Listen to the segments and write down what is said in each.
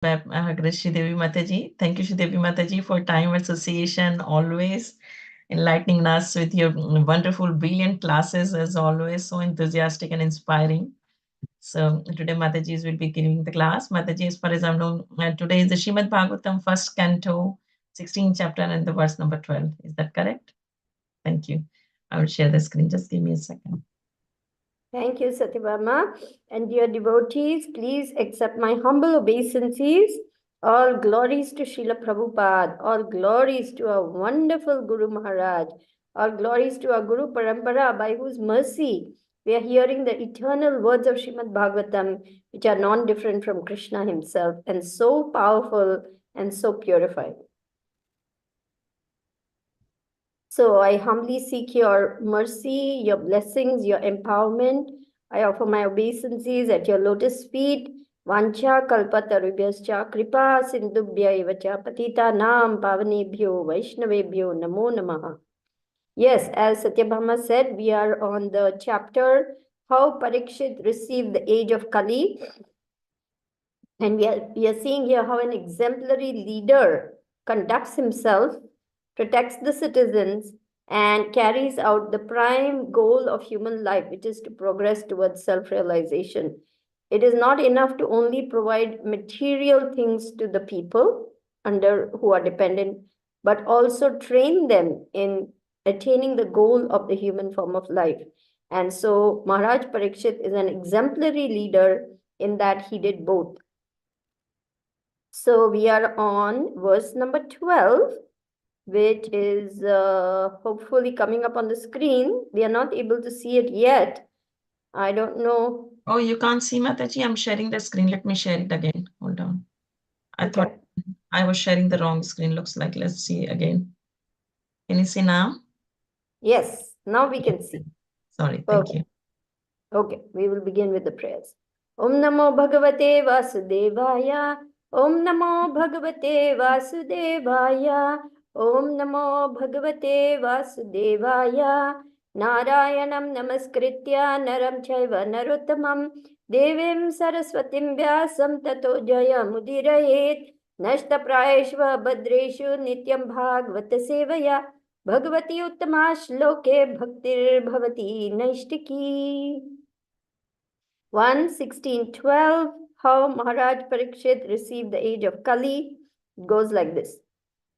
Sridevi Mataji. Thank you, Sridevi Mataji, for time association, always enlightening us with your wonderful, brilliant classes, as always, so enthusiastic and inspiring. So today Mataji will be giving the class. Mataji, as far as I know, today is the Shrimad Bhagavatam, first canto, 16th chapter, and the verse number 12. Is that correct? Thank you. I will share the screen. Just give me a second. Thank you, Satyabhama. And dear devotees, please accept my humble obeisances. All glories to Srila Prabhupada. All glories to our wonderful Guru Maharaj. All glories to our Guru Parampara, by whose mercy we are hearing the eternal words of Srimad Bhagavatam, which are non-different from Krishna himself and so powerful and so purified. So I humbly seek your mercy, your blessings, your empowerment. I offer my obeisances at your lotus feet. Vancha kalpatarubhyascha kripa sindubhya evacha patita nam pavanebhyo vaishnavebhyo namo namaha. Yes, as Satyabhama said, we are on the chapter how Parikshit received the age of Kali. And we are seeing here how an exemplary leader conducts himself, protects the citizens, and carries out the prime goal of human life, which is to progress towards self-realization. It is not enough to only provide material things to the people under who are dependent, but also train them in attaining the goal of the human form of life. And so Maharaj Parikshit is an exemplary leader in that he did both. So we are on verse number 12, which is hopefully coming up on the screen. We are not able to see it yet. I don't know. Oh, you can't see Mataji? I'm sharing the screen. Let me share it again. Hold on. I thought I was sharing the wrong screen. Looks like. Let's see again. Can you see now? Yes, now we can see. Sorry, thank you. Okay, we will begin with the prayers. Om Namo Bhagavate Vasudevaya. Om Namo Bhagavate Vasudevaya. Om Namo Bhagavate Vasudevaya. Narayanam Namaskritya Naram Chaiva Narottamam Devim Saraswatim Vyasam Tato Jaya Mudirayet Nashta Prayeshva Badreshu Nityam Bhagavata Sevaya Bhagavati Uttama Shloke Bhaktir Bhavati Naishtiki. 1:16:12, how Maharaj Parikshit received the age of Kali. It goes like this.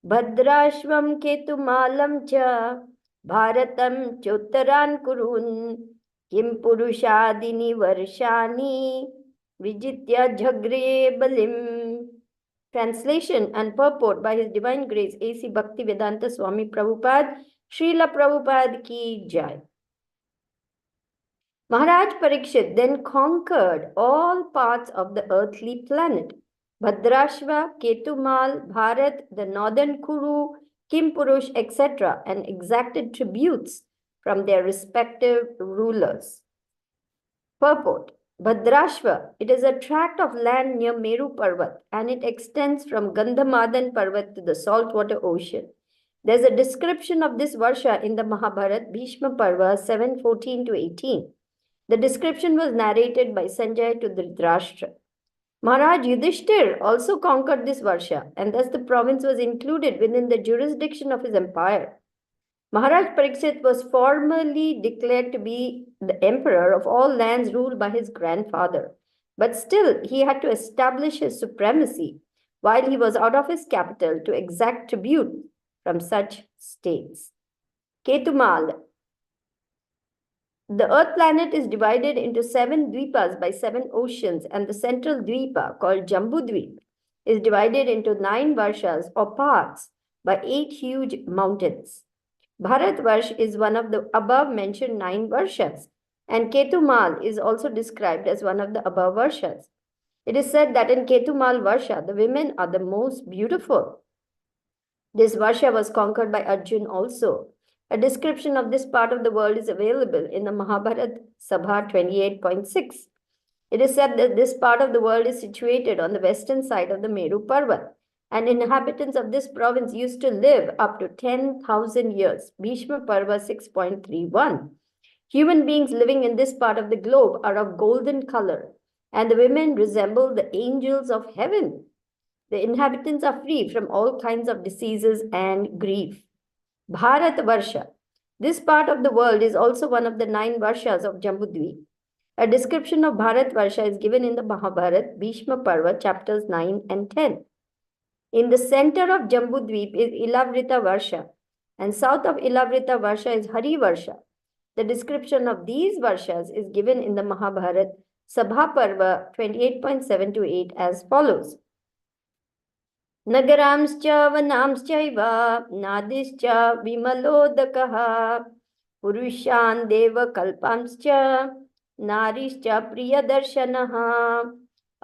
Bhadrashvam ketumalam cha bharatam chottaran kurun kim purushadini varshani vijitya jhagre balim. Translation and purport by His Divine Grace A.C. Bhaktivedanta Swami Prabhupada, Srila Prabhupada ki jai. Maharaj Parikshit then conquered all parts of the earthly planet. Bhadrashva, Ketumal, Bharat, the northern Kuru, Kimpurush, etc., and exacted tributes from their respective rulers. Purport. Bhadrashva, it is a tract of land near Meru Parvat, and it extends from Gandhamadan Parvat to the saltwater ocean. There's a description of this Varsha in the Mahabharat, Bhishma Parva 7:14-18. The description was narrated by Sanjay to Dhritarashtra. Maharaj Yudhishthir also conquered this Varsha, and thus the province was included within the jurisdiction of his empire. Maharaj Parikshit was formally declared to be the emperor of all lands ruled by his grandfather. But still, he had to establish his supremacy while he was out of his capital to exact tribute from such states. Ketumal. The earth planet is divided into 7 dvipas by 7 oceans, and the central dvipa, called Jambudvip, is divided into 9 varshas or parts by 8 huge mountains. Bharatvarsh is one of the above mentioned 9 varshas, and Ketumal is also described as one of the above varshas. It is said that in Ketumal Varsha, the women are the most beautiful. This Varsha was conquered by Arjun also. A description of this part of the world is available in the Mahabharat Sabha 28.6. It is said that this part of the world is situated on the western side of the Meru Parvat, and inhabitants of this province used to live up to 10,000 years. Bhishma Parva 6.31. Human beings living in this part of the globe are of golden color, and the women resemble the angels of heaven. The inhabitants are free from all kinds of diseases and grief. Bharat Varsha. This part of the world is also one of the 9 Varshas of Jambudvip. A description of Bharat Varsha is given in the Mahabharata, Bhishma Parva, chapters 9 and 10. In the center of Jambudvip is Ilavrita Varsha, and south of Ilavrita Varsha is Hari Varsha. The description of these Varshas is given in the Mahabharata, Sabha Parva 28.7 to 8 as follows. Nagaramscha vanamschaiva nadischa vimalodakaha purushan deva kalpamscha narischa priyadarshanah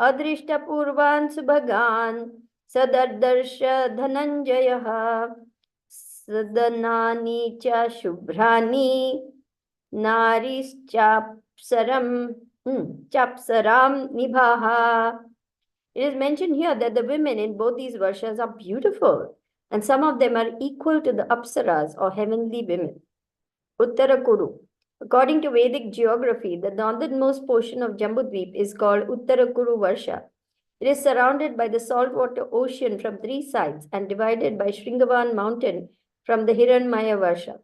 adrishta purvan subhagan sadardarsha dhananjayah sadanani cha shubhrani narischapsaram chapsaram nibaha. It is mentioned here that the women in both these Varshas are beautiful, and some of them are equal to the Apsaras or heavenly women. Uttarakuru. According to Vedic geography, the northernmost portion of Jambudvip is called Uttarakuru Varsha. It is surrounded by the saltwater ocean from 3 sides and divided by Shringavan mountain from the Hiranmaya Varsha.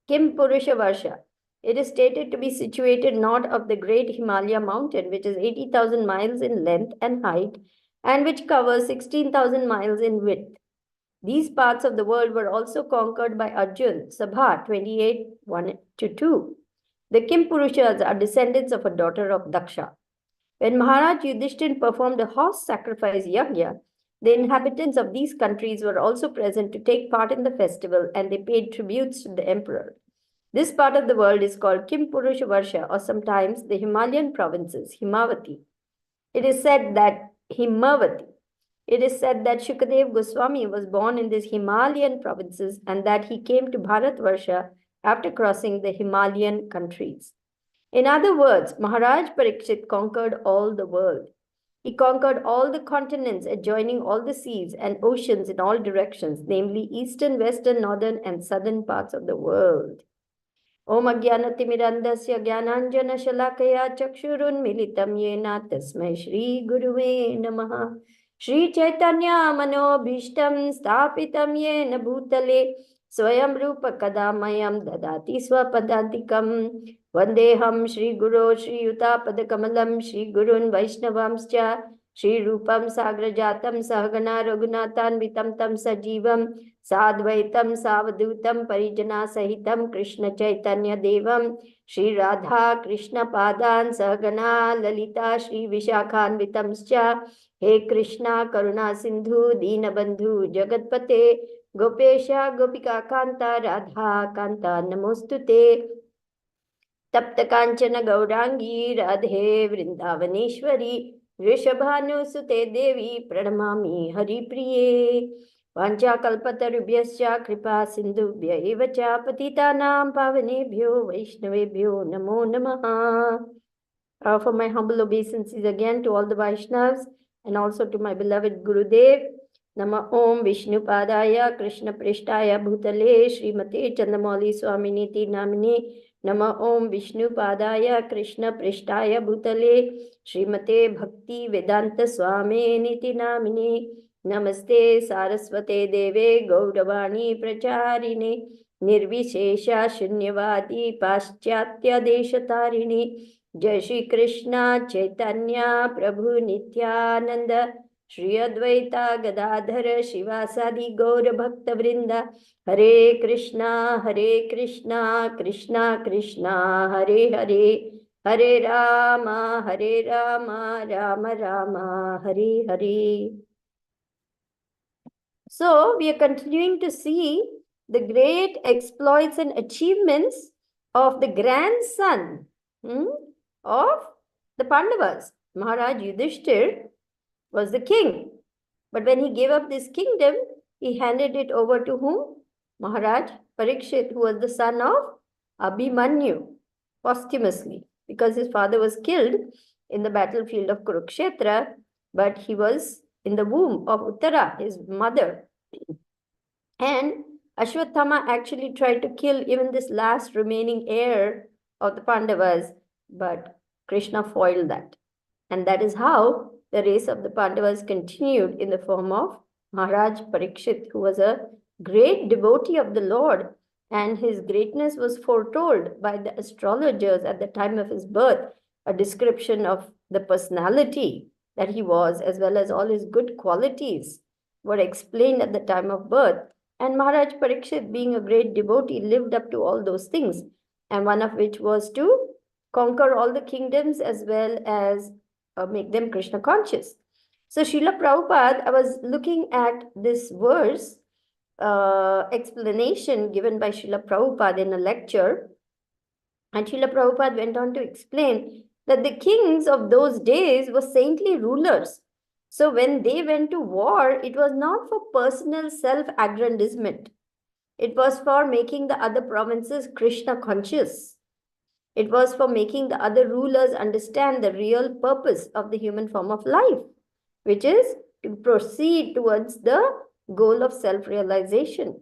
Kim Purusha Varsha. It is stated to be situated north of the great Himalaya mountain, which is 80,000 miles in length and height, and which covers 16,000 miles in width. These parts of the world were also conquered by Arjun, Sabha 28:1-2. The Kim Purushas are descendants of a daughter of Daksha. When Maharaj Yudhishthira performed a horse sacrifice yajna, the inhabitants of these countries were also present to take part in the festival, and they paid tributes to the emperor. This part of the world is called Kim Purusha Varsha, or sometimes the Himalayan provinces, Himavati. It is said that Shukadev Goswami was born in these Himalayan provinces and that he came to Bharat Varsha after crossing the Himalayan countries. In other words, Maharaj Parikshit conquered all the world. He conquered all the continents adjoining all the seas and oceans in all directions, namely eastern, western, northern, and southern parts of the world. Om Ajnanatimirandasya Jnananjana Shalakaya Chakshurunmilitam Yena Tasmai Shri Guruve Namaha. Shri Chaitanya Manobhishtam Sthapitam Yena Bhutale Swayam Rupa Kadamayam Dadati Swapadantikam Vandeham Shri Guru Shri Yuta Padakamalam Shri Gurun Vaishnavamscha Shri Rupam Sagrajatam Sahagana Raghunathan Vitam Tam Sajivam Sadvaitam Savadutam Parijana Sahitam Krishna Chaitanya Devam Shri Radha Krishna Padan Sahagana Lalita Shri Vishakhan Vitamscha He Krishna Karuna Sindhu Dinabandhu Jagatpate Gopesha Gopika Kanta Radha Kanta Namostute Tapta Kanchana Gaurangi Radhe Vrindavaneshwari Vrishabhanusute Devi Pranamami Hari Priye Vanchakalpatarubhyascha Kripa Sindhubhya eva cha patitanam pavanebhyo Vaishnavebhyo Namo Namaha. I offer my humble obeisances again to all the Vaishnavas and also to my beloved Gurudev. Nama Om Vishnu Padaya Krishna Prishtaya Bhutale Srimate Candramauli Swaminiti Namine. Nama Om Vishnu Padaya Krishna Prishtaya Bhutale Srimate Bhakti Vedanta Swaminiti Namine. Namaste Saraswate Deve Gauravani Pracharine Nirvishesha Shunyavadi Paschatya Deshatarine Jai Shri Krishna Chaitanya Prabhu Nityananda Shri Advaita Gadadhara Shivasadi Gaura Bhakta Vrinda Hare Krishna Krishna Krishna Hare Hare Hare Rama Rama Rama Hare Hare. So we are continuing to see the great exploits and achievements of the grandson of the Pandavas. Maharaj Yudhishthira was the king. But when he gave up this kingdom, he handed it over to whom? Maharaj Parikshit, who was the son of Abhimanyu, posthumously, because his father was killed in the battlefield of Kurukshetra, but he was in the womb of Uttara, his mother. And Ashwatthama actually tried to kill even this last remaining heir of the Pandavas, but Krishna foiled that. And that is how the race of the Pandavas continued in the form of Maharaj Parikshit, who was a great devotee of the Lord, and his greatness was foretold by the astrologers at the time of his birth. A description of the personality that he was, as well as all his good qualities, were explained at the time of birth. And Maharaj Parikshit, being a great devotee, lived up to all those things, and one of which was to conquer all the kingdoms as well as make them Krishna conscious. So Srila Prabhupada, I was looking at this verse explanation given by Srila Prabhupada in a lecture, and Srila Prabhupada went on to explain that the kings of those days were saintly rulers. So when they went to war, it was not for personal self-aggrandizement. It was for making the other provinces Krishna conscious. It was for making the other rulers understand the real purpose of the human form of life, which is to proceed towards the goal of self-realization.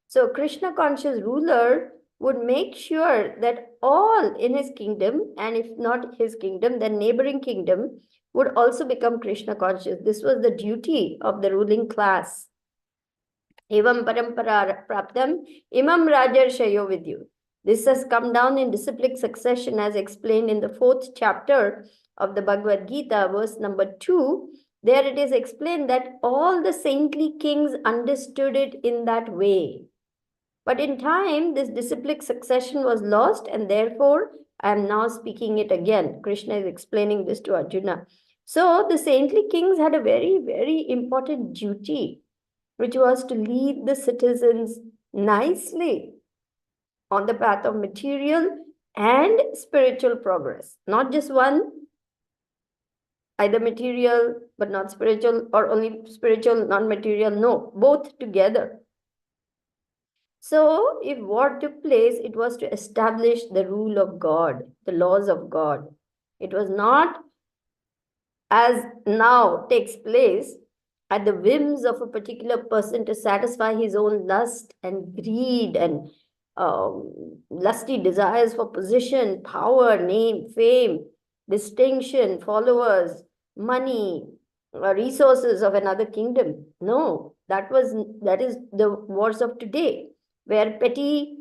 So Krishna conscious ruler would make sure that all in his kingdom, and if not his kingdom, then neighboring kingdom, would also become Krishna conscious. This was the duty of the ruling class. Evam parampara praptam imam rajar shayo vidyu. This has come down in disciplic succession as explained in the 4th chapter of the Bhagavad Gita, verse number 2. There it is explained that all the saintly kings understood it in that way. But in time, this disciplic succession was lost, and therefore I am now speaking it again. Krishna is explaining this to Arjuna. So the saintly kings had a very, very important duty, which was to lead the citizens nicely on the path of material and spiritual progress. Not just one, either material but not spiritual, or only spiritual, not material. No, both together. So if war took place, it was to establish the rule of God, the laws of God. It was not, as now takes place, at the whims of a particular person to satisfy his own lust and greed and lusty desires for position, power, name, fame, distinction, followers, money, resources of another kingdom. No, that is the wars of today, where petty,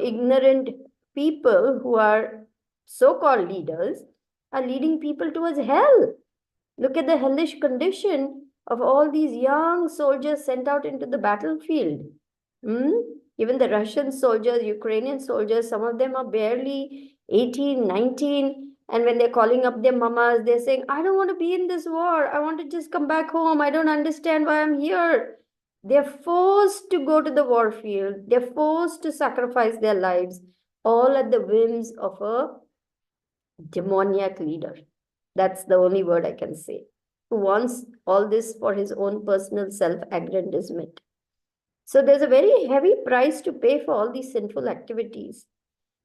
ignorant people who are so-called leaders are leading people towards hell. Look at the hellish condition of all these young soldiers sent out into the battlefield. Even the Russian soldiers, Ukrainian soldiers, some of them are barely 18, 19. And when they're calling up their mamas, they're saying, I don't want to be in this war. I want to just come back home. I don't understand why I'm here. They're forced to go to the war field. They're forced to sacrifice their lives, all at the whims of a demoniac leader. That's the only word I can say. Who wants all this for his own personal self-aggrandizement. So there's a very heavy price to pay for all these sinful activities.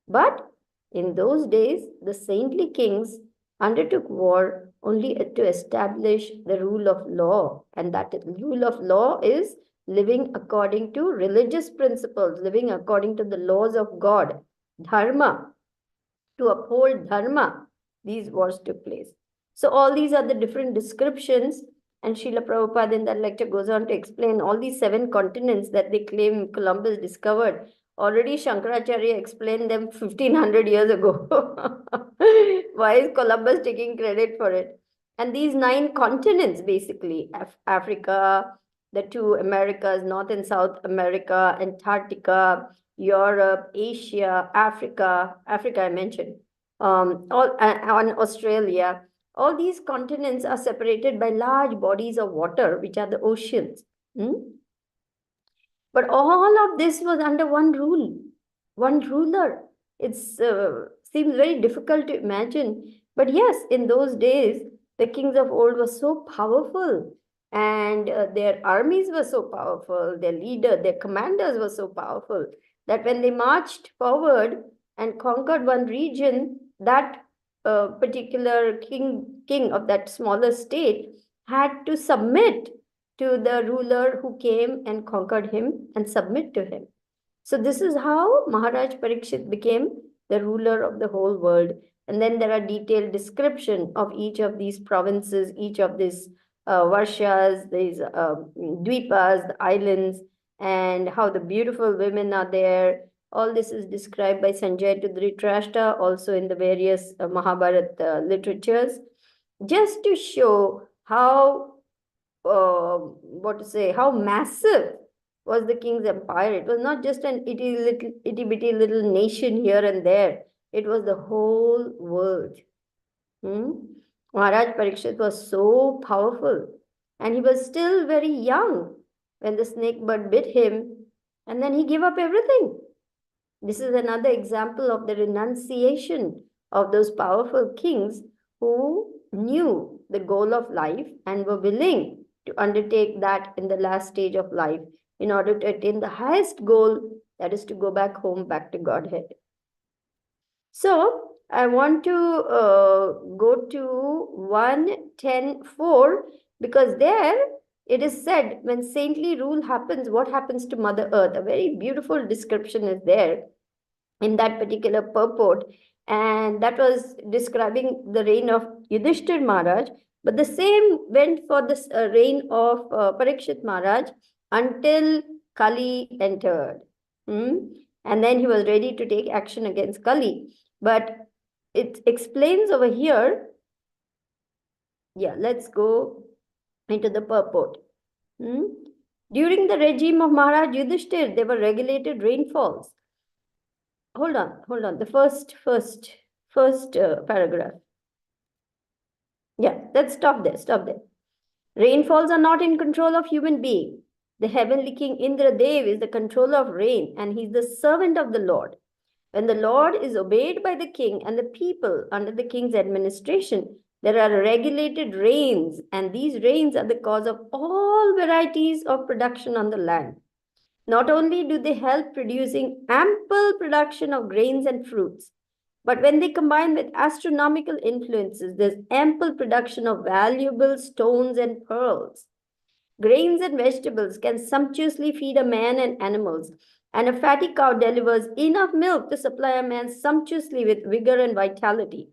But in those days, the saintly kings undertook war only to establish the rule of law. And that rule of law is living according to religious principles, living according to the laws of God, dharma. To uphold dharma, these wars took place. So all these are the different descriptions, and Srila Prabhupada in that lecture goes on to explain all these 7 continents that they claim Columbus discovered. Already Shankaracharya explained them 1500 years ago. Why is Columbus taking credit for it? And these 9 continents, basically, Africa, the 2 Americas, North and South America, Antarctica, Europe, Asia, Africa I mentioned, all on Australia. All these continents are separated by large bodies of water, which are the oceans. But all of this was under one rule, one ruler. It seems very difficult to imagine. But yes, in those days, the kings of old were so powerful, and their armies were so powerful, their leader, their commanders were so powerful, that when they marched forward and conquered one region, that particular king of that smaller state had to submit to the ruler who came and conquered him and submit to him. So this is how Maharaj Parikshit became the ruler of the whole world. And then there are detailed description of each of these provinces, each of these varshas, these dweepas, the islands, and how the beautiful women are there. All this is described by Sanjay to Dhritarashtra, also in the various Mahabharata literatures, just to show how, what to say, how massive was the king's empire. It was not just an itty bitty little nation here and there. It was the whole world. Maharaj Parikshit was so powerful, and he was still very young when the snake bird bit him, and then he gave up everything. This is another example of the renunciation of those powerful kings who knew the goal of life and were willing to undertake that in the last stage of life in order to attain the highest goal, that is to go back home, back to Godhead. So I want to go to 1:10:4, because there it is said, when saintly rule happens, what happens to Mother Earth? A very beautiful description is there in that particular purport. And that was describing the reign of Yudhishthir Maharaj. But the same went for the reign of Parikshit Maharaj until Kali entered. And then he was ready to take action against Kali. But it explains over here. Yeah, let's go into the purport. During the regime of Maharaj Yudhishthir, there were regulated rainfalls. Hold on. The first paragraph. Yeah, let's stop there. Rainfalls are not in control of human being. The heavenly king Indra Dev is the controller of rain, and he's the servant of the Lord. When the Lord is obeyed by the king and the people under the king's administration, there are regulated rains, and these rains are the cause of all varieties of production on the land. Not only do they help producing ample production of grains and fruits, but when they combine with astronomical influences, there's ample production of valuable stones and pearls. Grains and vegetables can sumptuously feed a man and animals, and a fatty cow delivers enough milk to supply a man sumptuously with vigor and vitality.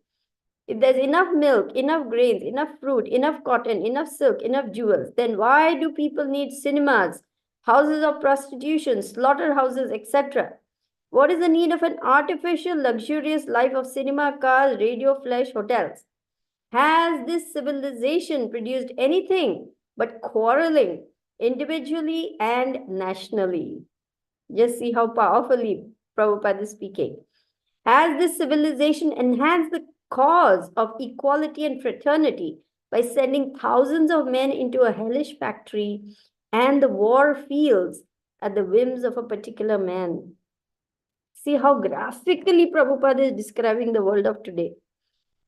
If there's enough milk, enough grains, enough fruit, enough cotton, enough silk, enough jewels, then why do people need cinemas, houses of prostitution, slaughterhouses, etc.? What is the need of an artificial, luxurious life of cinema, cars, radio, flesh, hotels? Has this civilization produced anything but quarreling individually and nationally? Just see how powerfully Prabhupada is speaking. Has this civilization enhanced the cause of equality and fraternity by sending thousands of men into a hellish factory and the war fields at the whims of a particular man? See how graphically Prabhupada is describing the world of today.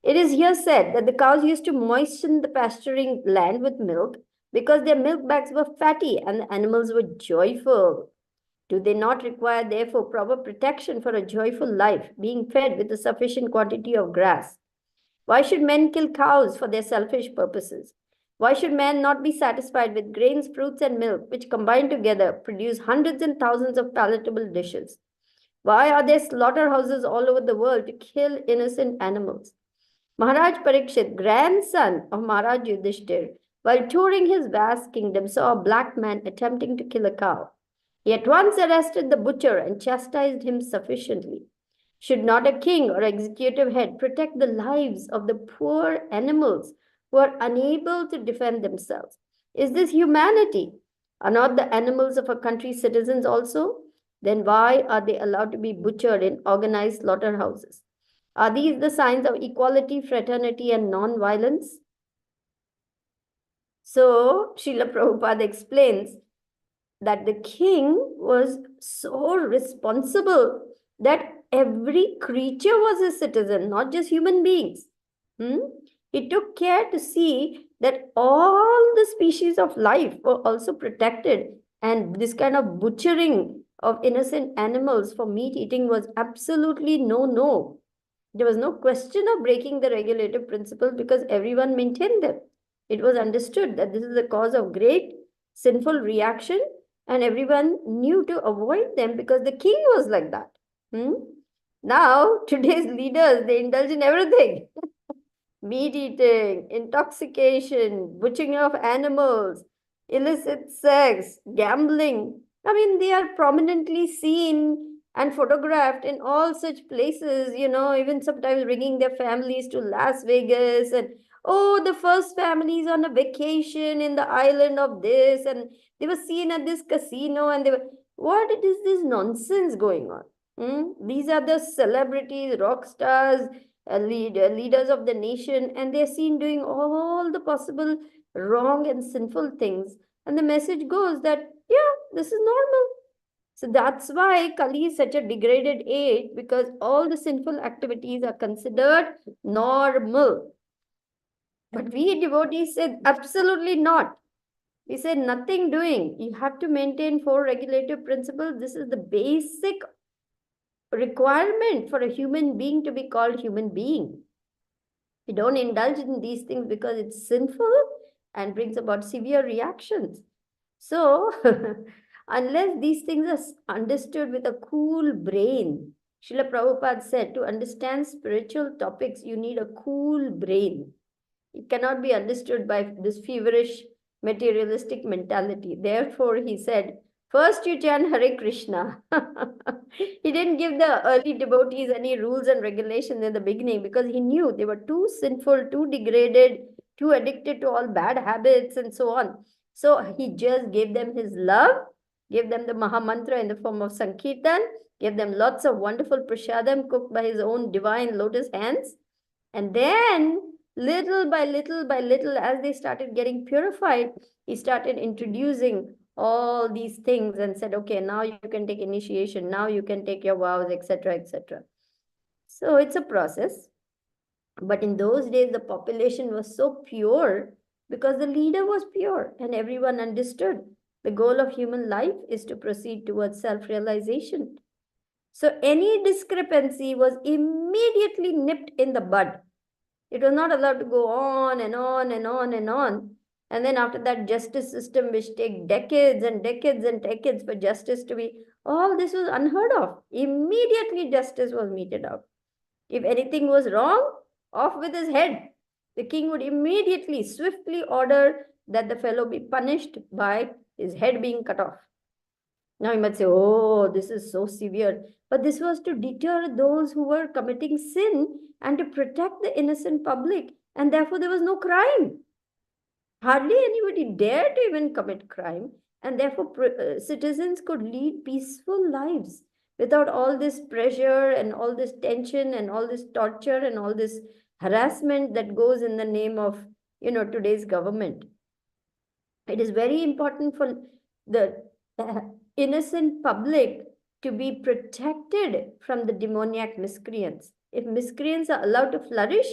It is here said that the cows used to moisten the pasturing land with milk because their milk bags were fatty and the animals were joyful. Do they not require, therefore, proper protection for a joyful life, being fed with a sufficient quantity of grass? Why should men kill cows for their selfish purposes? Why should man not be satisfied with grains, fruits, and milk, which combined together produce hundreds and thousands of palatable dishes? Why are there slaughterhouses all over the world to kill innocent animals? Maharaj Parikshit, grandson of Maharaj Yudhishthir, while touring his vast kingdom, saw a black man attempting to kill a cow. He at once arrested the butcher and chastised him sufficiently. Should not a king or executive head protect the lives of the poor animals who are unable to defend themselves? Is this humanity? Are not the animals of a country citizens also? Then why are they allowed to be butchered in organized slaughterhouses? Are these the signs of equality, fraternity, and non-violence? So, Srila Prabhupada explains that the king was so responsible that every creature was a citizen, not just human beings. He took care to see that all the species of life were also protected, and this kind of butchering of innocent animals for meat eating was absolutely no. There was no question of breaking the regulative principles because everyone maintained them. It was understood that this is the cause of great sinful reaction, and everyone knew to avoid them because the king was like that. Now, today's leaders, they indulge in everything. Meat eating, intoxication, butchering of animals, illicit sex, gambling. I mean, they are prominently seen and photographed in all such places, even sometimes bringing their families to Las Vegas. And oh, the first families on a vacation in the island of this, and they were seen at this casino, and they were, what is this nonsense going on? These are the celebrities, rock stars, leaders of the nation, and they're seen doing all the possible wrong and sinful things. And the message goes that, yeah, this is normal. So that's why Kali is such a degraded age, because all the sinful activities are considered normal. But we devotees said absolutely not. We said nothing doing. You have to maintain four regulative principles. This is the basic requirement for a human being to be called human being. We don't indulge in these things because it's sinful and brings about severe reactions. So, unless these things are understood with a cool brain, Srila Prabhupada said, to understand spiritual topics, you need a cool brain. It cannot be understood by this feverish materialistic mentality. Therefore, he said, first you chant Hare Krishna. He didn't give the early devotees any rules and regulations in the beginning because he knew they were too sinful, too degraded, too addicted to all bad habits and so on. So he just gave them his love, gave them the Maha Mantra in the form of Sankirtan, gave them lots of wonderful prasadam cooked by his own divine lotus hands. And then, little by little, as they started getting purified, he started introducing all these things and said, okay, now you can take initiation, now you can take your vows, etc., etc. So it's a process. But in those days, the population was so pure because the leader was pure and everyone understood the goal of human life is to proceed towards self realization. So any discrepancy was immediately nipped in the bud. It was not allowed to go on and on and on and on. And then after that, justice system, which take decades and decades and decades for justice to be, all this was unheard of. Immediately justice was meted out. If anything was wrong, off with his head. The king would immediately, swiftly order that the fellow be punished by his head being cut off. Now you might say, oh, this is so severe. But this was to deter those who were committing sin and to protect the innocent public. And therefore, there was no crime. Hardly anybody dared to even commit crime. And therefore, citizens could lead peaceful lives without all this pressure and all this tension and all this torture and all this harassment that goes in the name of, today's government. It is very important for the innocent public to be protected from the demoniac miscreants. If miscreants are allowed to flourish,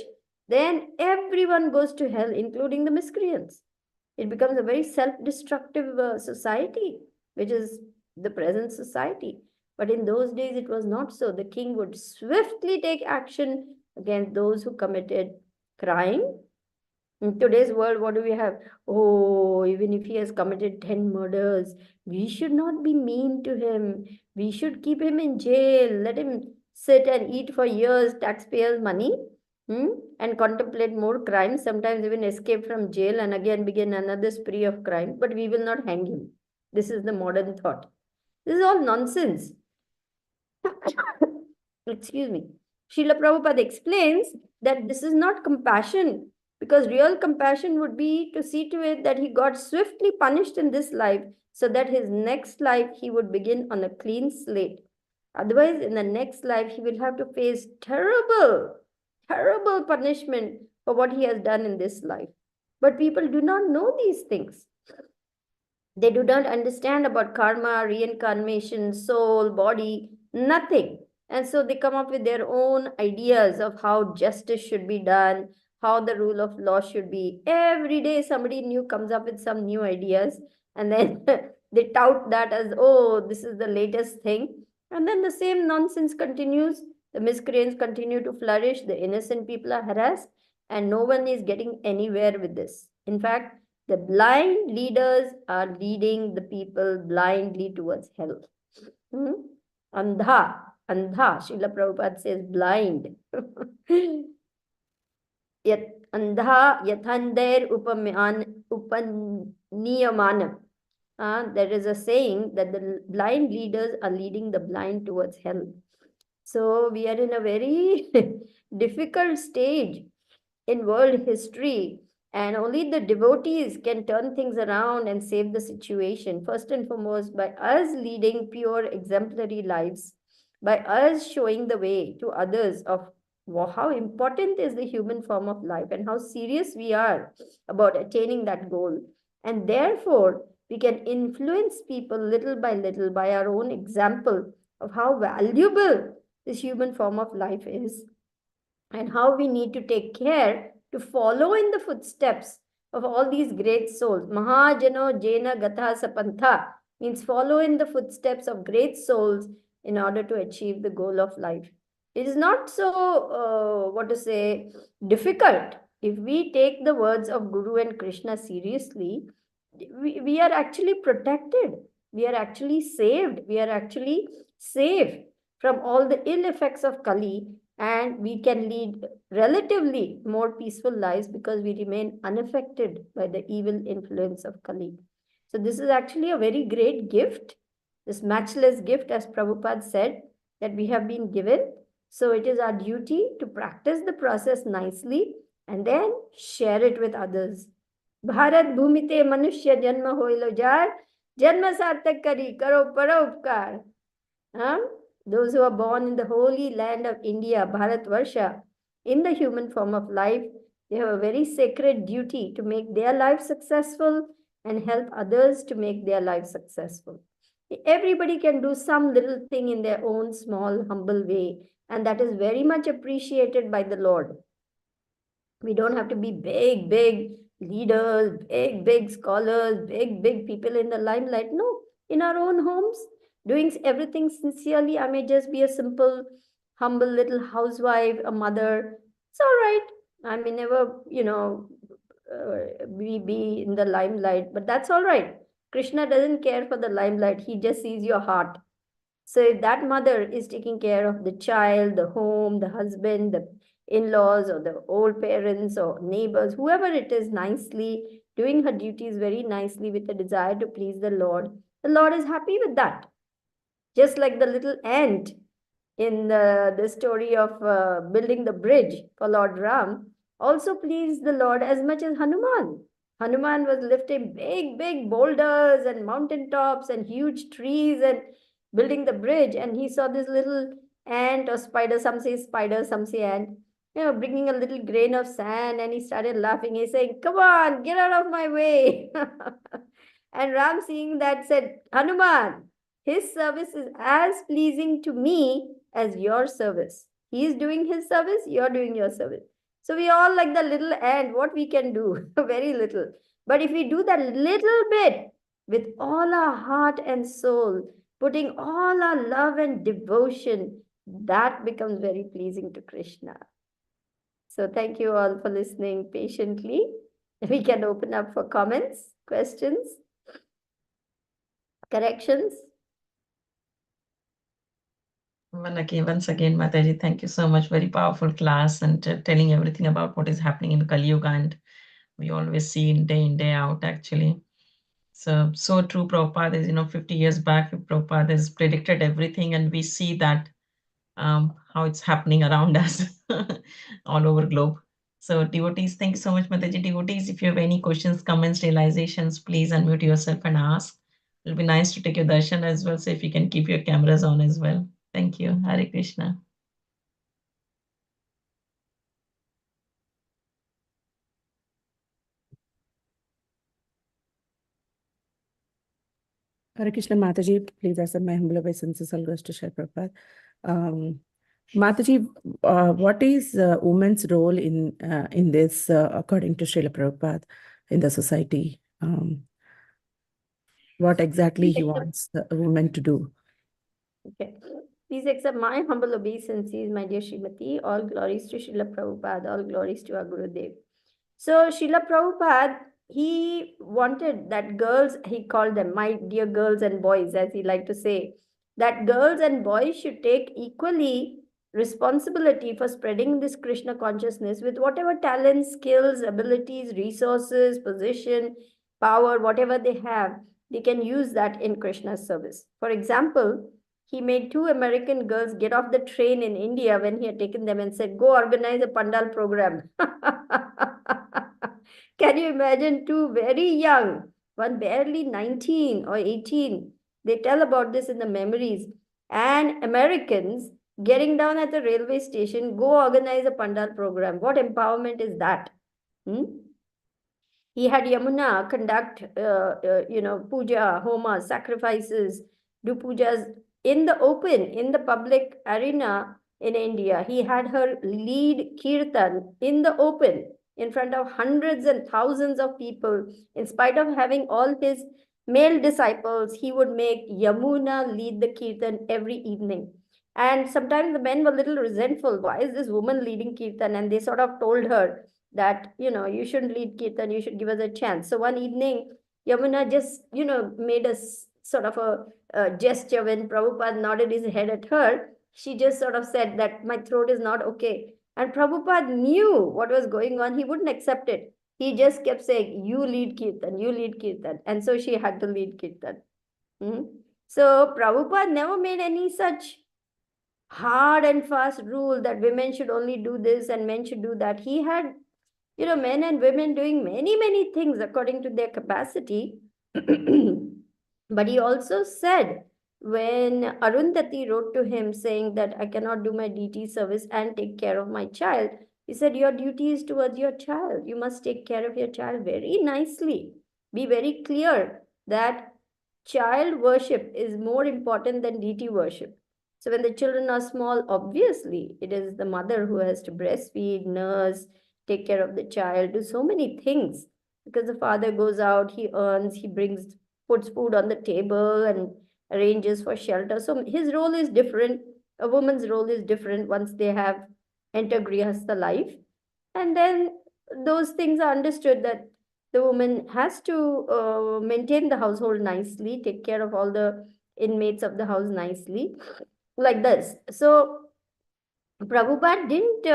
then everyone goes to hell, including the miscreants. It becomes a very self-destructive society, which is the present society. But in those days, it was not so. The king would swiftly take action against those who committed crime. In today's world, what do we have? Oh, even if he has committed 10 murders, we should not be mean to him. We should keep him in jail. Let him sit and eat for years, taxpayers' money, and contemplate more crimes, sometimes even escape from jail and again begin another spree of crime. But we will not hang him. This is the modern thought. This is all nonsense. Excuse me. Srila Prabhupada explains that this is not compassion, because real compassion would be to see to it that he got swiftly punished in this life so that his next life he would begin on a clean slate. Otherwise, in the next life, he will have to face terrible, terrible punishment for what he has done in this life. But people do not know these things. They do not understand about karma, reincarnation, soul, body, nothing. And so they come up with their own ideas of how justice should be done, how the rule of law should be. Every day somebody new comes up with some new ideas, and then they tout that as, oh, this is the latest thing. And then the same nonsense continues. The miscreants continue to flourish. The innocent people are harassed, and no one is getting anywhere with this. In fact, the blind leaders are leading the people blindly towards hell. Andha. andha. Srila Prabhupada says blind. Yat andha yathander upanniyamanam. There is a saying that the blind leaders are leading the blind towards hell. So we are in a very difficult stage in world history, and only the devotees can turn things around and save the situation. First and foremost, by us leading pure, exemplary lives, by us showing the way to others of how important is the human form of life and how serious we are about attaining that goal. And therefore, we can influence people little by little by our own example of how valuable this human form of life is, and how we need to take care to follow in the footsteps of all these great souls. Mahajano Jena Gatha Sapantha means follow in the footsteps of great souls in order to achieve the goal of life. It is not so, what to say, difficult. If we take the words of Guru and Krishna seriously, we are actually protected. We are actually saved. We are actually safe from all the ill effects of Kali, and we can lead relatively more peaceful lives because we remain unaffected by the evil influence of Kali. So this is actually a very great gift, this matchless gift, as Prabhupada said, that we have been given. So it is our duty to practice the process nicely and then share it with others. Bharat भूमिते मनुष्य जन्म होइलो jar जन्म सार्थक करी करो परोपकार. Those who are born in the holy land of India, Bharatvarsha, in the human form of life, they have a very sacred duty to make their life successful and help others to make their life successful. Everybody can do some little thing in their own small, humble way, and that is very much appreciated by the Lord. We don't have to be big, big leaders, big, big scholars, big, big people in the limelight. No, in our own homes, doing everything sincerely. I may just be a simple, humble little housewife, a mother. It's all right. I may never, be in the limelight, but that's all right. Krishna doesn't care for the limelight. He just sees your heart. So if that mother is taking care of the child, the home, the husband, the in-laws, or the old parents or neighbors, whoever it is, nicely, doing her duties very nicely with a desire to please the Lord is happy with that. Just like the little ant in the story of building the bridge for Lord Ram, also pleased the Lord as much as Hanuman. Hanuman was lifting big, big boulders and mountain tops and huge trees and building the bridge, and he saw this little ant or spider, some say ant, bringing a little grain of sand, and he started laughing. He's saying, "Come on, get out of my way." And Ram, seeing that, said, "Hanuman, his service is as pleasing to me as your service. He is doing his service, you're doing your service." So we all like the little ant, what we can do, very little. But if we do that little bit with all our heart and soul, putting all our love and devotion, that becomes very pleasing to Krishna. So thank you all for listening patiently. We can open up for comments, questions, corrections. Once again, Mataji, thank you so much. Very powerful class, and telling everything about what is happening in Kali Yuga, and we always see in, day out, actually. So true. Prabhupada is, 50 years back, Prabhupada has predicted everything, and we see that how it's happening around us all over globe. So devotees, thank you so much, Mataji. Devotees, if you have any questions, comments, realizations, please unmute yourself and ask. It'll be nice to take your darshan as well. So if you can keep your cameras on as well. Thank you. Hare Krishna. Hare Krishna, Mataji, please accept my humble obeisances. All goes to Shri Prabhupada. Mataji, what is women's role in this, according to Srila Prabhupada, in the society? What exactly he wants the women to do? Okay. Please accept my humble obeisances, my dear Srimati. All glories to Srila Prabhupada. All glories to our Gurudev. So Srila Prabhupada, he wanted that girls, he called them my dear girls and boys, as he liked to say, that girls and boys should take equally responsibility for spreading this Krishna consciousness with whatever talents, skills, abilities, resources, position, power, whatever they have, they can use that in Krishna's service. For example, he made two American girls get off the train in India when he had taken them and said, go organize a Pandal program. Can you imagine two very young, one barely 19 or 18? They tell about this in the memories. And Americans getting down at the railway station, go organize a Pandal program. What empowerment is that? Hmm? He had Yamuna conduct, puja, homa, sacrifices, do pujas in the open, in the public arena in India. He had her lead kirtan in the open, in front of hundreds and thousands of people. In spite of having all his male disciples, he would make Yamuna lead the kirtan every evening. And sometimes the men were a little resentful. Why is this woman leading kirtan? And they sort of told her that, you shouldn't lead kirtan, you should give us a chance. So one evening, Yamuna just, made a sort of a gesture when Prabhupada nodded his head at her. She just sort of said that my throat is not okay. And Prabhupada knew what was going on. He wouldn't accept it. He just kept saying, you lead kirtan, you lead kirtan. And so she had to lead kirtan. So Prabhupada never made any such hard and fast rule that women should only do this and men should do that. He had, men and women doing many, many things according to their capacity. But he also said, when Arundhati wrote to him saying that I cannot do my DT service and take care of my child, he said, your duty is towards your child. You must take care of your child very nicely. Be very clear that child worship is more important than DT worship. So when the children are small, obviously, it is the mother who has to breastfeed, nurse, take care of the child, do so many things. Because the father goes out, he earns, he brings, puts food on the table and arranges for shelter. So his role is different. A woman's role is different once they have entered Grihastha life. And then those things are understood that the woman has to maintain the household nicely, take care of all the inmates of the house nicely, like this. So Prabhupada didn't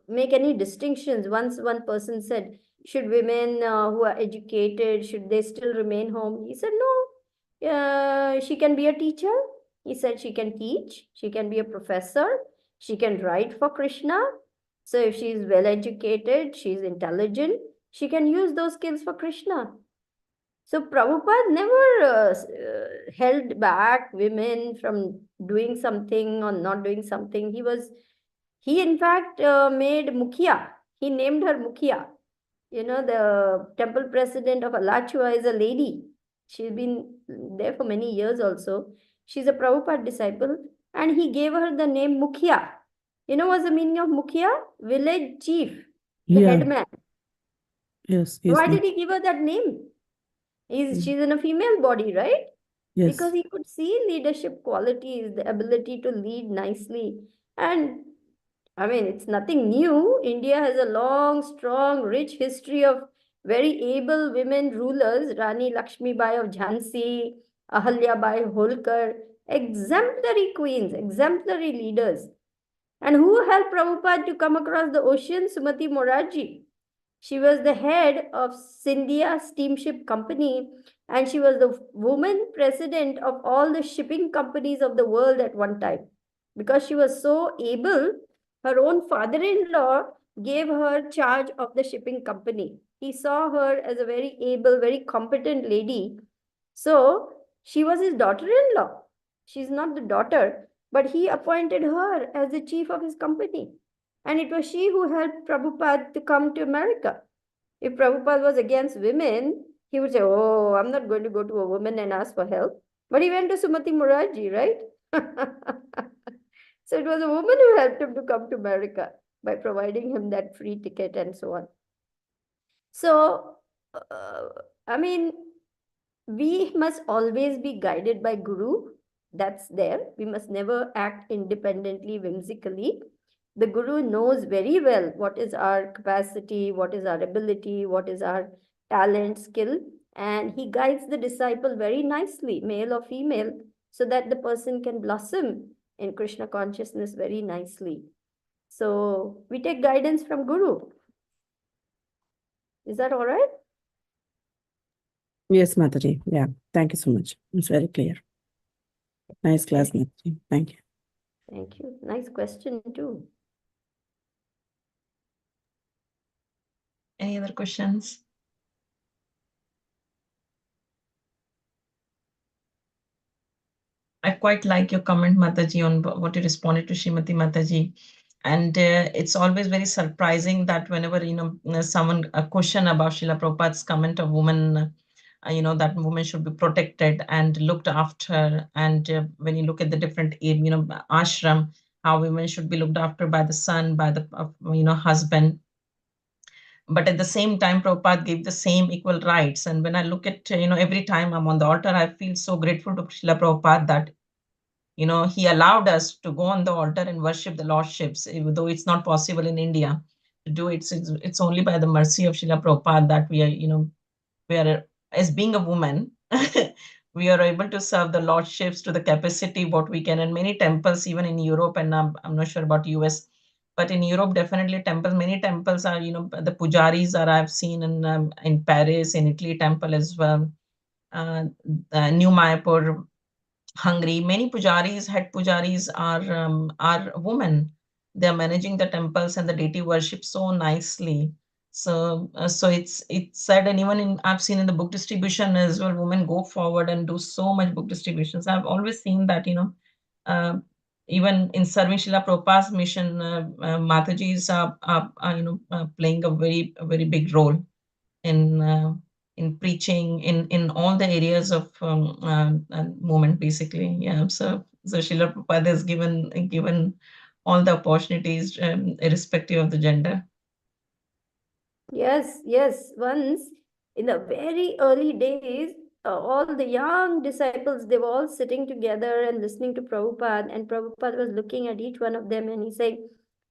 make any distinctions. Once one person said, should women who are educated, should they still remain home? He said, no, she can be a teacher. He said she can teach, she can be a professor, she can write for Krishna. So if she is well educated, she is intelligent, she can use those skills for Krishna. So Prabhupada never held back women from doing something or not doing something. He in fact made Mukhya. He named her Mukhya. The temple president of Alachua is a lady. She's been there for many years also. She's a Prabhupada disciple. And he gave her the name Mukhya. What's the meaning of Mukhya? Village chief, the Yeah. headman. Yes. Why did he give her that name? She's in a female body, right? Yes. Because he could see leadership qualities, the ability to lead nicely. And I mean, it's nothing new. India has a long, strong, rich history of very able women rulers. Rani Lakshmi Bai of Jhansi, Ahalya Bai Holkar, exemplary queens, exemplary leaders. And who helped Prabhupada to come across the ocean? Sumati Morarji. She was the head of Scindia Steamship Company, and she was the woman president of all the shipping companies of the world at one time. Because she was so able, her own father-in-law gave her charge of the shipping company. He saw her as a very able, very competent lady. So she was his daughter-in-law. She's not the daughter, but he appointed her as the chief of his company. And it was she who helped Prabhupada to come to America. If Prabhupada was against women, he would say, oh, I'm not going to go to a woman and ask for help. But he went to Sumati Morarji, right? So it was a woman who helped him to come to America by providing him that free ticket and so on. So, I mean, we must always be guided by Guru. That's there. We must never act independently, whimsically. The Guru knows very well what is our capacity, what is our ability, what is our talent, skill, and he guides the disciple very nicely, male or female. so that the person can blossom in Krishna consciousness very nicely. So we take guidance from Guru. Is that all right? Yes, Mataji. Yeah. Thank you so much. It's very clear. Nice class, Mataji. Thank you. Thank you. Nice question too. Any other questions? I quite like your comment, Mataji, on what you responded to Srimati Mataji. And it's always very surprising that whenever, someone a question about Srila Prabhupada's comment of woman, that women should be protected and looked after. And when you look at the different, ashram, how women should be looked after by the son, by the, husband. But at the same time, Prabhupada gave the same equal rights. And when I look at, every time I'm on the altar, I feel so grateful to Srila Prabhupada that, he allowed us to go on the altar and worship the Lordships, even though it's not possible in India to do it. It's only by the mercy of Srila Prabhupada that we are, as being a woman, we are able to serve the Lordships to the capacity what we can. And many temples, even in Europe, and I'm not sure about US, but in Europe, definitely many temples are, the pujaris are, I've seen in Paris, in Italy temple as well, New Mayapur, Hungary. Many head pujaris are women. They are managing the temples and the deity worship so nicely. So it's said, and even I've seen in the book distribution as well, women go forward and do so much book distributions. I've always seen that, uh, even in serving Srila Prabhupada's mission, Matajis are playing a very big role in preaching in all the areas of movement, basically. Yeah. So Srila Prabhupada has given all the opportunities, irrespective of the gender. Yes, yes. Once in the very early days, all the young disciples, they were all sitting together and listening to Prabhupada, and Prabhupada was looking at each one of them and he said,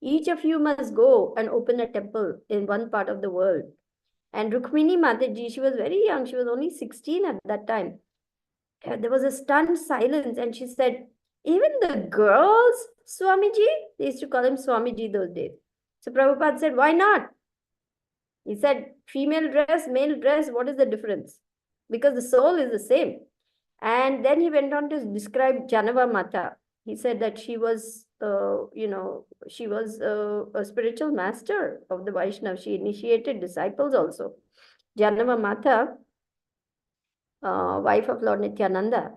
each of you must go and open a temple in one part of the world. And Rukmini Mataji, she was very young, she was only 16 at that time. There was a stunned silence, and she said, even the girls, Swamiji? They used to call him Swamiji those days. So Prabhupada said, why not? He said, female dress, male dress, what is the difference? Because the soul is the same. And then he went on to describe Janava Mata. He said that she was, she was a spiritual master of the Vaishnava. She initiated disciples also. Janava Mata, wife of Lord Nityananda,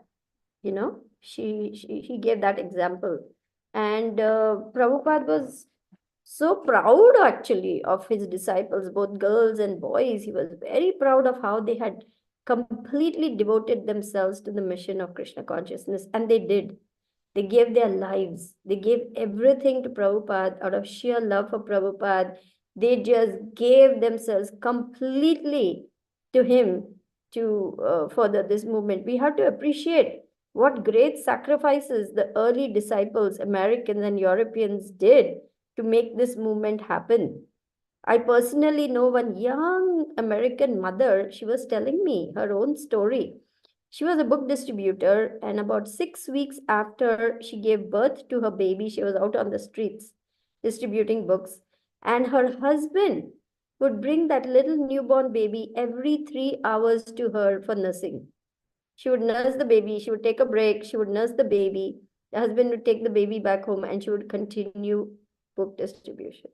he gave that example. And Prabhupada was so proud actually of his disciples, both girls and boys. He was very proud of how they had completely devoted themselves to the mission of Krishna consciousness. And they did. They gave their lives. They gave everything to Prabhupada out of sheer love for Prabhupada. They just gave themselves completely to him to further this movement. We have to appreciate what great sacrifices the early disciples, Americans and Europeans, did to make this movement happen. I personally know one young American mother. She was telling me her own story. She was a book distributor, and about 6 weeks after she gave birth to her baby, she was out on the streets distributing books. And her husband would bring that little newborn baby every 3 hours to her for nursing. She would nurse the baby, she would take a break, she would nurse the baby. The husband would take the baby back home, and she would continue book distribution.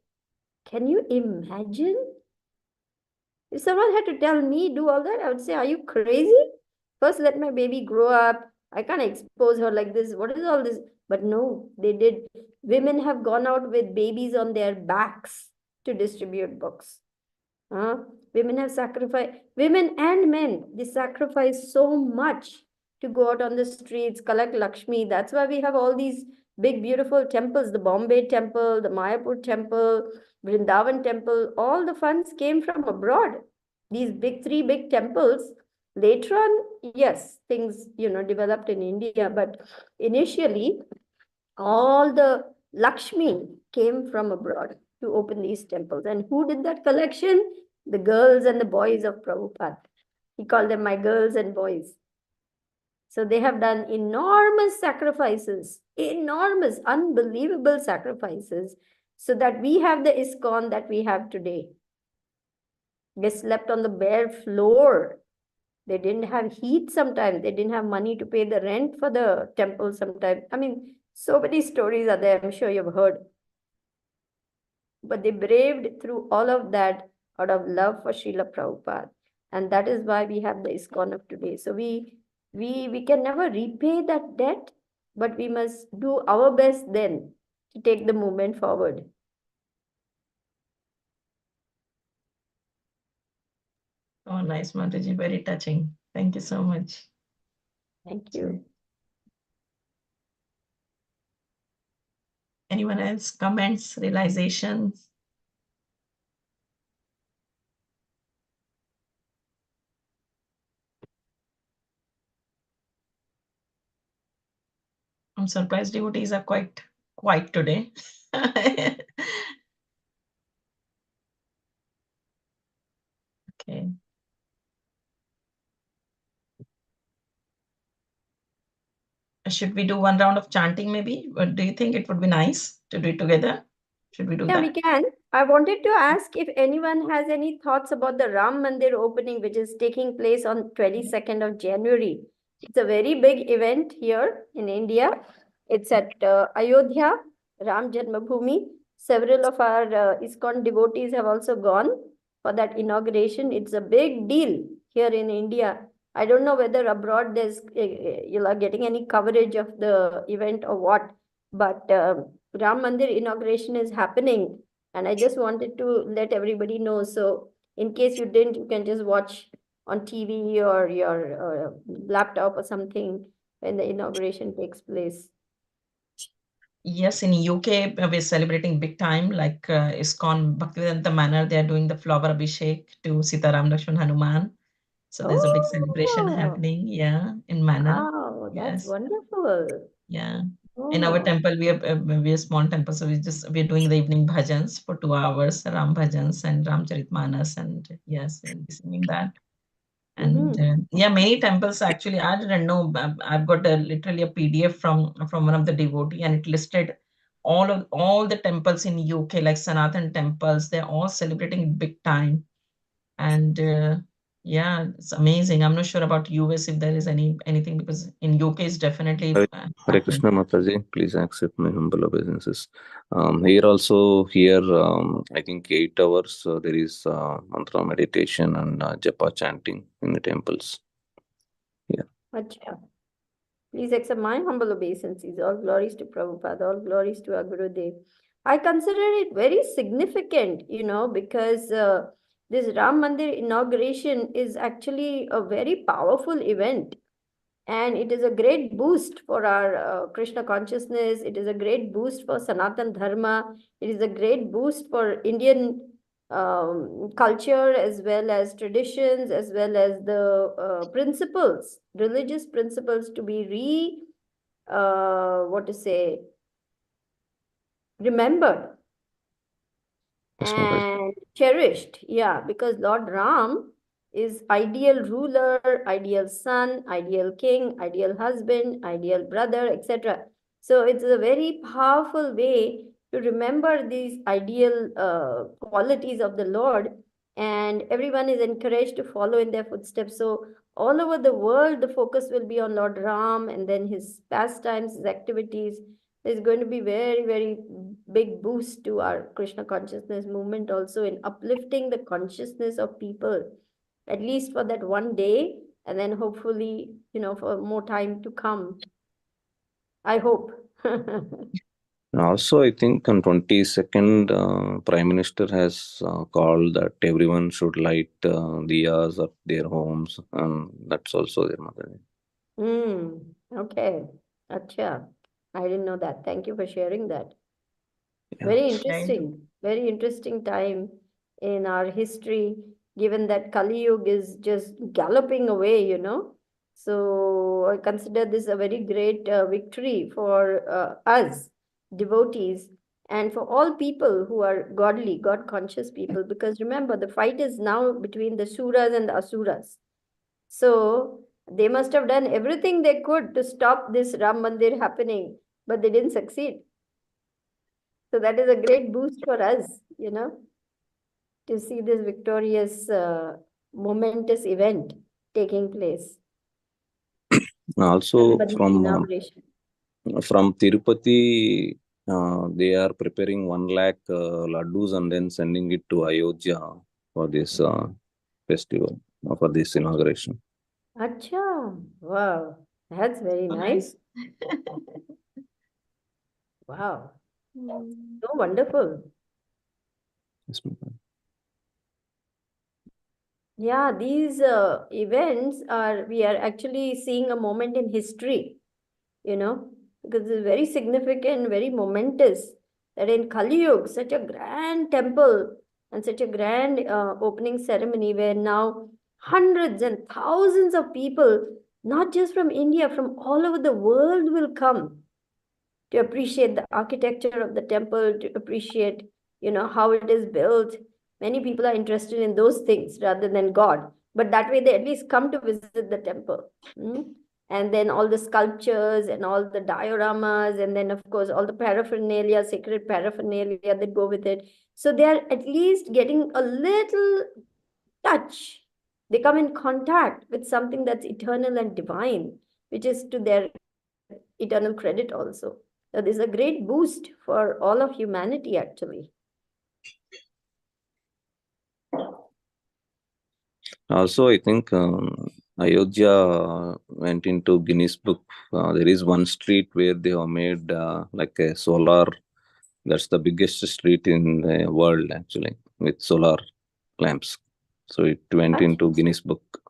Can you imagine? If someone had to tell me do all that, I would say, are you crazy? First, let my baby grow up. I can't expose her like this. What is all this? But no, they did. Women have gone out with babies on their backs to distribute books. Women have sacrificed, women and men, they sacrifice so much to go out on the streets, collect Lakshmi. That's why we have all these big, beautiful temples, the Bombay temple, the Mayapur temple, Vrindavan temple. All the funds came from abroad. These three big temples. Later on, yes, things, developed in India, but initially, all the Lakshmi came from abroad to open these temples. And who did that collection? The girls and the boys of Prabhupada. He called them my girls and boys. So they have done enormous sacrifices, enormous, unbelievable sacrifices, so that we have the ISKCON that we have today. They slept on the bare floor. They didn't have heat sometimes. They didn't have money to pay the rent for the temple sometimes. I mean, so many stories are there. I'm sure you've heard. But they braved through all of that out of love for Srila Prabhupada. And that is why we have the ISKCON of today. So we can never repay that debt, but we must do our best then to take the movement forward. Oh, nice, Mataji. Very touching. Thank you so much. Thank you. Anyone else? Comments, realizations? I'm surprised devotees are quite quiet today. Okay. Should we do one round of chanting maybe? Or do you think it would be nice to do it together? Should we do Yeah, that? we can. I wanted to ask if anyone has any thoughts about the Ram Mandir opening, which is taking place on 22nd of January. It's a very big event here in India. It's at Ayodhya, Ram Janmabhoomi. Several of our ISKCON devotees have also gone for that inauguration. It's a big deal here in India. I don't know whether abroad there's you are getting any coverage of the event or what, but Ram Mandir inauguration is happening, and I just wanted to let everybody know. So in case you didn't, you can just watch on TV or your laptop or something when the inauguration takes place. Yes, in UK, we're celebrating big time, like ISKCON Bhaktivedanta Manor, they are doing the flower abhishek to Sitaram Lakshman Hanuman. So there's a big celebration Oh, happening, yeah, in Manor. wow, that's Yes, wonderful. yeah. In our Oh, temple, we are small temple, so we're doing the evening bhajans for 2 hours, Ram bhajans and Ramcharitmanas, and yes, we'll be singing that. And yeah, many temples actually, I didn't know. I've got literally a PDF from one of the devotee, and it listed all the temples in UK, like Sanatan temples. They're all celebrating big time, and yeah, it's amazing. I'm not sure about US if there is anything, because in UK it's definitely Hare happening. Krishna Mataji, please accept my humble obeisances. Here also, I think 8 hours there is mantra meditation and japa chanting in the temples. Yeah. Acha. Please accept my humble obeisances. All glories to Prabhupada, all glories to our Gurudev. I consider it very significant, because this Ram Mandir inauguration is actually a very powerful event. And it is a great boost for our Krishna consciousness. It is a great boost for Sanatan Dharma. It is a great boost for Indian culture, as well as traditions, as well as the principles, religious principles to be remembered Yes, Mataji. and cherished. Yeah, because Lord Ram is ideal ruler, ideal son, ideal king, ideal husband, ideal brother, etc. So it's a very powerful way to remember these ideal qualities of the Lord, and everyone is encouraged to follow in their footsteps. So all over the world, the focus will be on Lord Ram and then his pastimes, his activities. There's going to be very, very big boost to our Krishna consciousness movement also in uplifting the consciousness of people, at least for that one day, and then hopefully, for more time to come. I hope. Also, I think on 22nd, Prime Minister has called that everyone should light diyas at their homes, and that's also there, Mataji. Okay. Acha. I didn't know that. Thank you for sharing that. Yeah. Very Right. very interesting time in our history, given that Kali Yuga is just galloping away. So I consider this a very great victory for us, devotees, and for all people who are godly, God conscious people. Because remember, the fight is now between the Suras and the Asuras. So They must have done everything they could to stop this Ram Mandir happening, but they didn't succeed. So that is a great boost for us, to see this victorious, momentous event taking place. Also Ganpati inauguration. from Tirupati, they are preparing 1 lakh laddus and then sending it to Ayodhya for this festival, for this inauguration. Acha, wow, that's very nice. Wow, so wonderful. Yes, ma'am. Yeah, these events we are actually seeing a moment in history, because it's very significant, very momentous that in Kali Yuga, such a grand temple and such a grand opening ceremony where now hundreds and thousands of people, not just from India, from all over the world will come to appreciate the architecture of the temple, to appreciate, how it is built. Many people are interested in those things rather than God, but that way they at least come to visit the temple. And then all the sculptures and all the dioramas, and then of course all the paraphernalia, sacred paraphernalia that go with it. So they are at least getting a little touch. They come in contact with something that's eternal and divine, which is to their eternal credit also. So this is a great boost for all of humanity, actually. Also, I think Ayodhya went into Guinness Book. There is one street where they have made like a solar. That's the biggest street in the world, actually, with solar lamps. So it went into Guinness Book.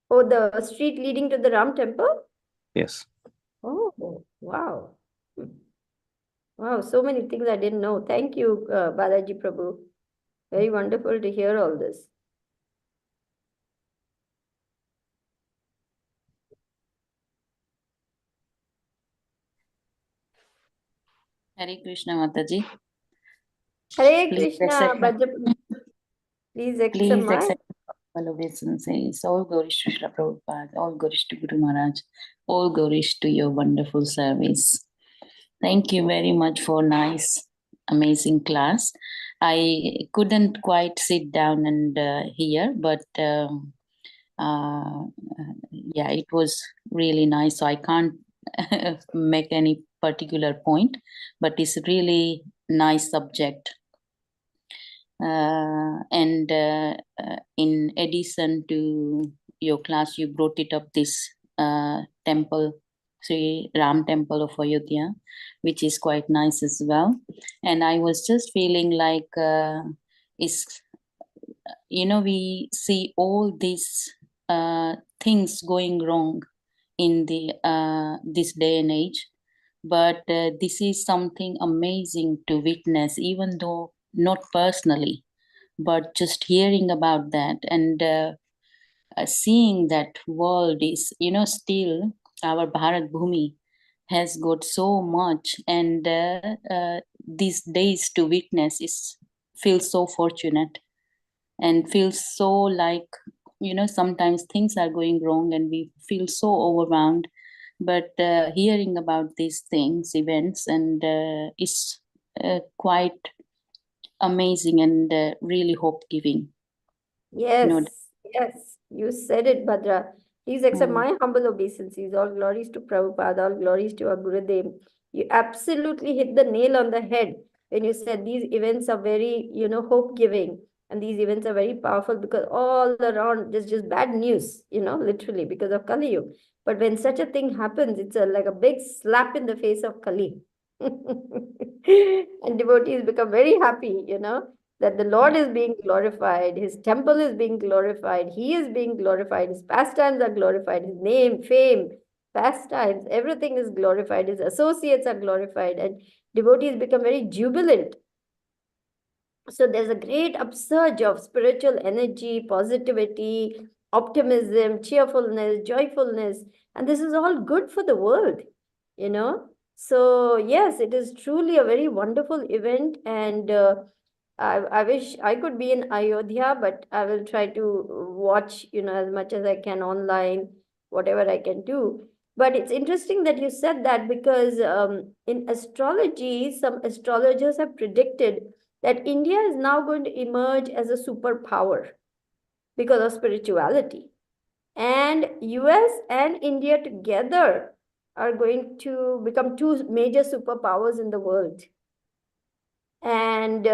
Oh, the street leading to the Ram temple? Yes. Oh, wow. Wow, so many things I didn't know. Thank you, Balaji Prabhu. Very wonderful to hear all this. Hare Krishna Mataji. Hare Please Krishna, accept my- Bhaja. Please accept Please my. accept all obeisances. All glories to Srila Prabhupada, all glories to Guru Maharaj, all glories to your wonderful service. Thank you very much for nice, amazing class. I couldn't quite sit down and hear, but yeah, it was really nice. So I can't make any particular point, but it's really nice subject. And in addition to your class, you brought it up this temple, Sri Ram Temple of Ayodhya, which is quite nice as well. And I was just feeling like we see all these things going wrong in the this day and age, but this is something amazing to witness, even though not personally, but just hearing about that and seeing that world is, still our Bharat Bhumi has got so much, and these days to witness is feels so fortunate and feels so like, sometimes things are going wrong and we feel so overwhelmed, but hearing about these things, events, and is quite amazing and really hope giving. Yes, yes, you said it, Bhadra. Please accept my humble obeisances. All glories to Prabhupada, all glories to our Gurudev. You absolutely hit the nail on the head when you said these events are very, hope giving. And these events are very powerful because all around there's just bad news, literally because of Kali Yuga. But when such a thing happens, it's like a big slap in the face of Kali. And devotees become very happy, that the Lord is being glorified, His temple is being glorified, He is being glorified, His pastimes are glorified, His name, fame, pastimes, everything is glorified, His associates are glorified, and devotees become very jubilant. So there's a great upsurge of spiritual energy, positivity, optimism, cheerfulness, joyfulness, and this is all good for the world, So yes, it is truly a very wonderful event, and I wish I could be in Ayodhya, but I will try to watch, as much as I can online whatever I can do. But it's interesting that you said that, because in astrology, some astrologers have predicted that India is now going to emerge as a superpower because of spirituality. And US and India together are going to become two major superpowers in the world. And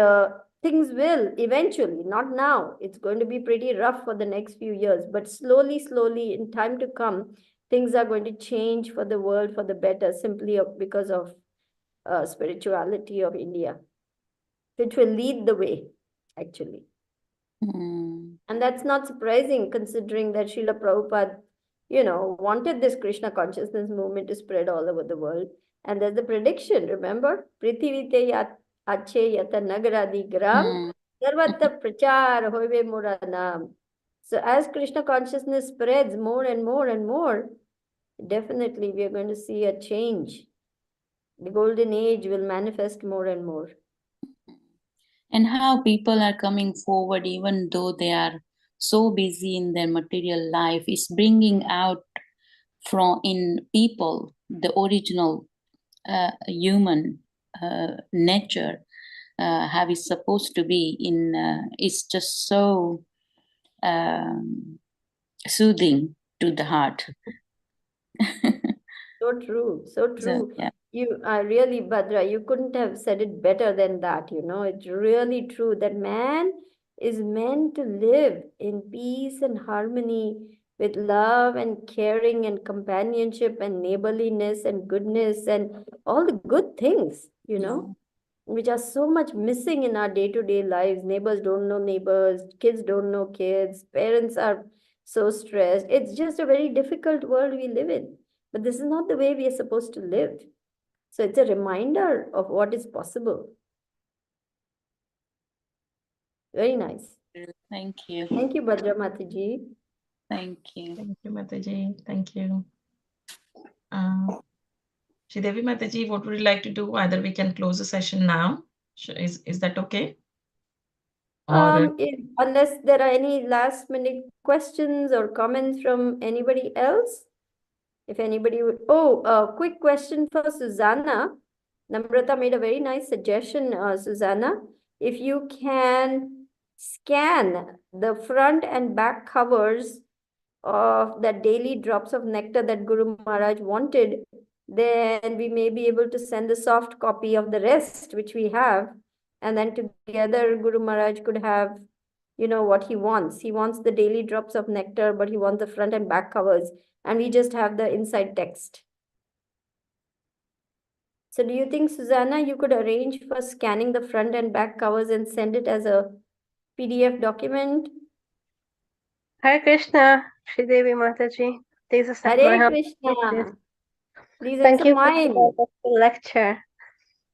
things will eventually, not now, it's going to be pretty rough for the next few years, but slowly, in time to come, things are going to change for the world for the better, simply because of spirituality of India, which will lead the way, actually. And that's not surprising, considering that Srila Prabhupada, wanted this Krishna consciousness movement to spread all over the world. And there's the prediction, remember? Prithivite yat ache yata nagaradi gram, sarvatra prachar hoive mora naam. So as Krishna consciousness spreads more and more and more, definitely we are going to see a change. The golden age will manifest more and more. And how people are coming forward, even though they are so busy in their material life, is bringing out from in people the original human nature, how it's supposed to be. It's just so soothing to the heart. So true, so true. So, yeah. You are really, Bhadra, you couldn't have said it better than that. It's really true that man is meant to live in peace and harmony with love and caring and companionship and neighborliness and goodness and all the good things, which are so much missing in our day-to-day lives. Neighbors don't know neighbors, kids don't know kids, parents are so stressed. It's just a very difficult world we live in. But this is not the way we are supposed to live. So it's a reminder of what is possible. Very nice. Thank you. Thank you, Bhadra Mataji. Thank you. Thank you, Mataji. Thank you. Sridevi Mataji, what would you like to do? Either we can close the session now. Is that okay? Or Unless there are any last minute questions or comments from anybody else. If anybody would, quick question for Susanna. Namrata made a very nice suggestion, Susanna. If you can scan the front and back covers of the daily drops of nectar that Guru Maharaj wanted, then we may be able to send a soft copy of the rest, which we have. And then together Guru Maharaj could have, what he wants. He wants the daily drops of nectar, but he wants the front and back covers. And we just have the inside text. So do you think, Susanna, you could arrange for scanning the front and back covers and send it as a PDF document? Hare Krishna, Sridevi Mataji. Please accept my Hare humble Krishna. greetings. Please Thank accept you for mine. the lecture.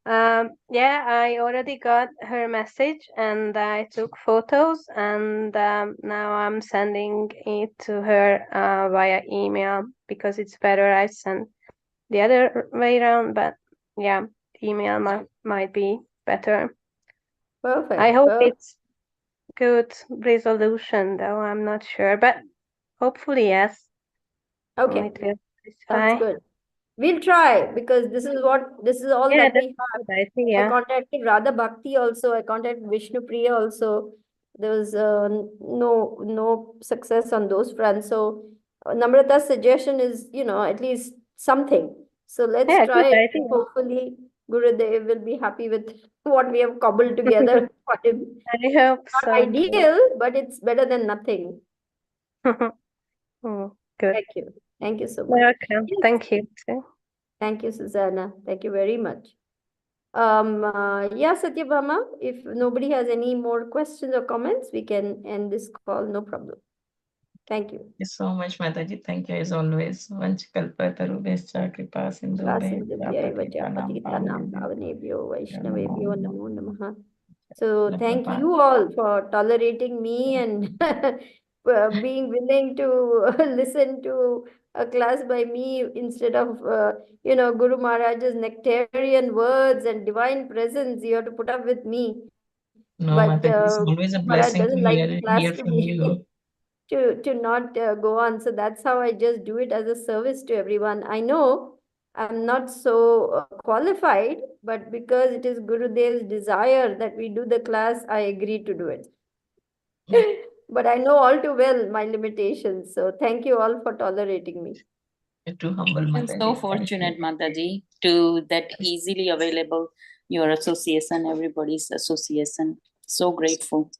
Yeah, I already got her message and I took photos, and now I'm sending it to her via email, because it's better I send the other way around, but yeah, email might be better. Perfect. I hope it's good resolution, though I'm not sure, but hopefully yes. Okay, It will sounds satisfy. good. We'll try, because this is all Yeah, that that's we have. a good idea. I contacted Radha Bhakti also. I contacted Vishnu Priya also. There was no success on those fronts. So Namrata's suggestion is, at least something. So let's Yeah, try good it. idea. Hopefully Gurudev will be happy with what we have cobbled together for him. I hope Not so. ideal, but it's better than nothing. Oh, good. Thank you. Thank you so much. Welcome. Yes. Thank you too. Thank you, Susanna. Thank you very much. Yeah, Satyabhama, if nobody has any more questions or comments, we can end this call, no problem. Thank you. Thank you so much, Mataji. Thank you as always. Vanchkalpatarubhescha kripa Vasindevyaivacha Bhavanebhyo Vaishnavebhyo Namo Namaha. So thank you all for tolerating me and being willing to listen to a class by me instead of, Guru Maharaj's nectarian words and divine presence. You have to put up with me. No, But Mataji, it's always a Maharaj blessing to doesn't like the hear class to from be. you. to not go on. So that's how I just do it as a service to everyone. I know I'm not so qualified, but because it is Gurudev's desire that we do the class, I agree to do it. But I know all too well my limitations. So thank you all for tolerating me. You're too humble, I'm Mataji. so Thank fortunate, you. Mataji, to that easily available your association, everybody's association. So grateful.